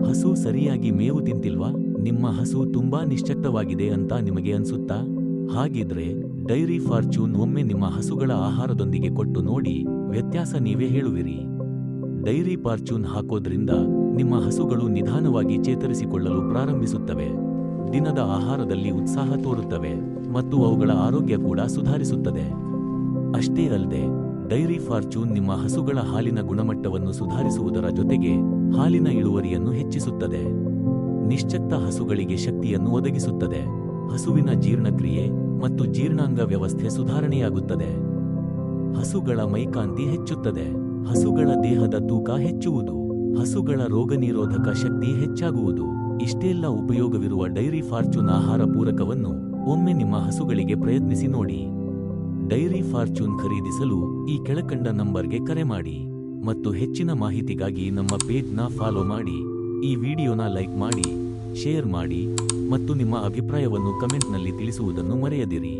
ಹಸು ಸರಿಯಾಗಿ ಮೇವು ತಿಂತಿಲ್ವಾ? ನಿಮ್ಮ ಹಸು ತುಂಬಾ ನಿಶ್ಶಕ್ತವಾಗಿದೆ ಅಂತ ನಿಮಗೆ ಅನ್ಸುತ್ತಾ? ಹಾಗಿದ್ರೆ ಡೈರಿ ಫಾರ್ಚೂನ್ ಒಮ್ಮೆ ನಿಮ್ಮ ಹಸುಗಳ ಆಹಾರದೊಂದಿಗೆ ಕೊಟ್ಟು ನೋಡಿ, ವ್ಯತ್ಯಾಸ ನೀವೇ ಹೇಳುವಿರಿ. ಡೈರಿ ಫಾರ್ಚೂನ್ ಹಾಕೋದ್ರಿಂದ ನಿಮ್ಮ ಹಸುಗಳು ನಿಧಾನವಾಗಿ ಚೇತರಿಸಿಕೊಳ್ಳಲು ಪ್ರಾರಂಭಿಸುತ್ತವೆ, ದಿನದ ಆಹಾರದಲ್ಲಿ ಉತ್ಸಾಹ ತೋರುತ್ತವೆ ಮತ್ತು ಅವುಗಳ ಆರೋಗ್ಯ ಕೂಡ ಸುಧಾರಿಸುತ್ತದೆ. ಅಷ್ಟೇ ಅಲ್ಲದೆ ಡೈರಿ ಫಾರ್ಚೂನ್ ನಿಮ್ಮ ಹಸುಗಳ ಹಾಲಿನ ಗುಣಮಟ್ಟವನ್ನು ಸುಧಾರಿಸುವುದರ ಜೊತೆಗೆ ಹಾಲಿನ ಇಳುವರಿಯನ್ನು ಹೆಚ್ಚಿಸುತ್ತದೆ. ನಿಶ್ಶಕ್ತ ಹಸುಗಳಿಗೆ ಶಕ್ತಿಯನ್ನು ಒದಗಿಸುತ್ತದೆ. ಹಸುವಿನ ಜೀರ್ಣಕ್ರಿಯೆ ಮತ್ತು ಜೀರ್ಣಾಂಗ ವ್ಯವಸ್ಥೆ ಸುಧಾರಣೆಯಾಗುತ್ತದೆ. ಹಸುಗಳ ಮೈಕಾಂತಿ ಹೆಚ್ಚುತ್ತದೆ. ಹಸುಗಳ ದೇಹದ ತೂಕ ಹೆಚ್ಚುವುದು. ಹಸುಗಳ ರೋಗನಿರೋಧಕ ಶಕ್ತಿ ಹೆಚ್ಚಾಗುವುದು. ಇಷ್ಟೆಲ್ಲ ಉಪಯೋಗವಿರುವ ಡೈರಿ ಫಾರ್ಚೂನ್ ಆಹಾರ ಪೂರಕವನ್ನು ಒಮ್ಮೆ ನಿಮ್ಮ ಹಸುಗಳಿಗೆ ಪ್ರಯತ್ನಿಸಿ ನೋಡಿ. ಡೈರಿ ಫಾರ್ಚೂನ್ ಖರೀದಿಸಲು ಈ ಕೆಳಕಂಡ ನಂಬರ್ಗೆ ಕರೆ ಮಾಡಿ ಮತ್ತು ಹೆಚ್ಚಿನ ಮಾಹಿತಿಗಾಗಿ ನಮ್ಮ ಪೇಜ್ನ ಫಾಲೋ ಮಾಡಿ. ಈ ವಿಡಿಯೋನ ಲೈಕ್ ಮಾಡಿ, ಶೇರ್ ಮಾಡಿ ಮತ್ತು ನಿಮ್ಮ ಅಭಿಪ್ರಾಯವನ್ನು ಕಮೆಂಟ್ನಲ್ಲಿ ತಿಳಿಸುವುದನ್ನು ಮರೆಯದಿರಿ.